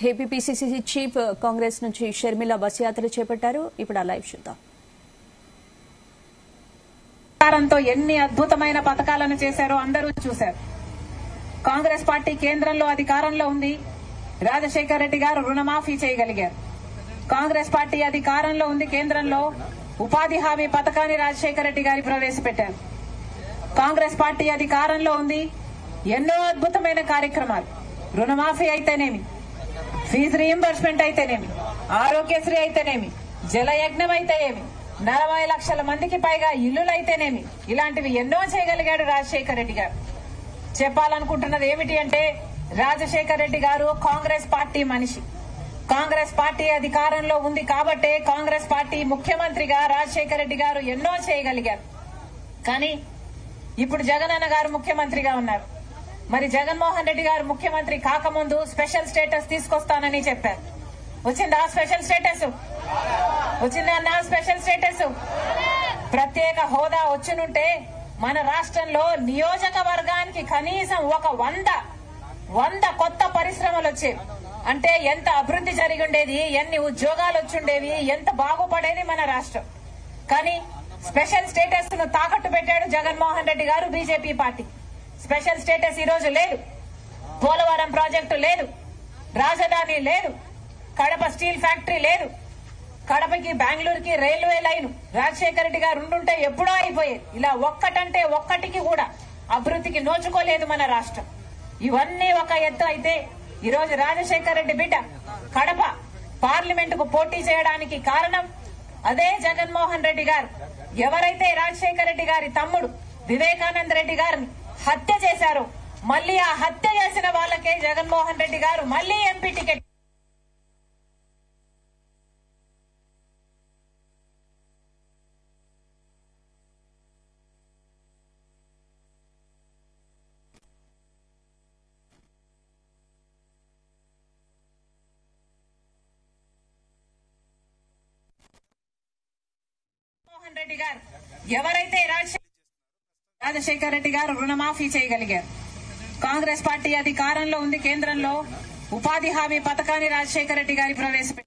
APPCC chief Congress నుంచి Sharmila bus యాత్ర చేపట్టారు. ఇప్పుడు ఆ లైవ్ చూద్దాం. ఎన్ని అద్భుతమైన పథకాలను చేశారో అందరూ చూశారు. కాంగ్రెస్ పార్టీ కేంద్రంలో అధికారంలో ఉంది. రాజశేఖర రెడ్డి గారు రుణమాఫీ చేయగలిగారు. కాంగ్రెస్ పార్టీ అధికారంలో ఉంది. కేంద్రంలో ఉపాధి హామీ పథకాన్ని రాజశేఖర రెడ్డి గారు ప్రవేశపెట్టారు. కాంగ్రెస్ పార్టీ అధికారంలో ఉంది. ఎన్నో అద్భుతమైన కార్యక్రమాలు, రుణమాఫీ అయితేనేమి, ఫీజు రీయింబర్స్మెంట్ అయితేనేమి, ఆరోగ్యశ్రీ అయితేనేమి, జలయజ్ఞం అయితేనేమి, 40 లక్షల మందికి పైగా ఇల్లులైతేనేమి, ఇలాంటివి ఎన్నో చేయగలిగాడు రాజశేఖర రెడ్డి గారు. చెప్పాలనుకుంటున్నది ఏమిటి అంటే, రాజశేఖర రెడ్డి గారు కాంగ్రెస్ పార్టీ మనిషి. కాంగ్రెస్ పార్టీ అధికారంలో ఉంది కాబట్టే కాంగ్రెస్ పార్టీ ముఖ్యమంత్రిగా రాజశేఖర రెడ్డి గారు ఎన్నో చేయగలిగారు. కానీ ఇప్పుడు జగనన్న గారు ముఖ్యమంత్రిగా ఉన్నారు. మరి జగన్మోహన్ రెడ్డి గారు ముఖ్యమంత్రి కాకముందు స్పెషల్ స్టేటస్ తీసుకొస్తానని చెప్పారు. వచ్చిందా స్పెషల్ స్టేటస్? వచ్చిందన్నా స్పెషల్ స్టేటస్? ప్రత్యేక హోదా వచ్చినుంటే మన రాష్ట్రంలో నియోజకవర్గానికి కనీసం ఒక 100 కొత్త పరిశ్రమలు వచ్చేవి. అంటే ఎంత అభివృద్ధి జరిగి ఉండేది, ఎన్ని ఉద్యోగాలు వచ్చుండేవి, ఎంత బాగుపడేది మన రాష్ట్రం. కానీ స్పెషల్ స్టేటస్ ను తాకట్టు పెట్టాడు జగన్మోహన్ రెడ్డి గారు, బీజేపీ పార్టీ. స్పెషల్ స్టేటస్ ఈ రోజు లేదు. పోలవరం ప్రాజెక్టు లేదు, రాజధాని లేదు, కడప స్టీల్ ఫ్యాక్టరీ లేదు, కడపకి బెంగళూరుకి రైల్వే లైన్ రాజశేఖర రెడ్డి గారు ఉండుంటే ఎప్పుడో అయిపోయేది. ఇలా ఒక్కటంటే ఒక్కటికి కూడా అభివృద్ధికి నోచుకోలేదు మన రాష్ట్రం. ఇవన్నీ ఒక ఎత్తు అయితే, ఈ రోజు రాజశేఖర రెడ్డి బిడ్డ కడప పార్లమెంట్ కు పోటీ చేయడానికి కారణం అదే జగన్మోహన్ రెడ్డి గారు. ఎవరైతే రాజశేఖర రెడ్డి గారి తమ్ముడు వివేకానంద రెడ్డి గారిని హత్య చేశారో, మళ్లీ ఆ హత్య చేసిన వాళ్ళకే జగన్మోహన్ రెడ్డి గారు మళ్లీ ఎంపీ టికెట్ రెడ్డి గారు ఎవరైతే రాజశేఖర రెడ్డి గారు రుణమాఫీ చేయగలిగారు. కాంగ్రెస్ పార్టీ అధికారంలో ఉంది. కేంద్రంలో ఉపాధి హామీ పథకాన్ని రాజశేఖర రెడ్డి గారి ప్రవేశపెట్టారు.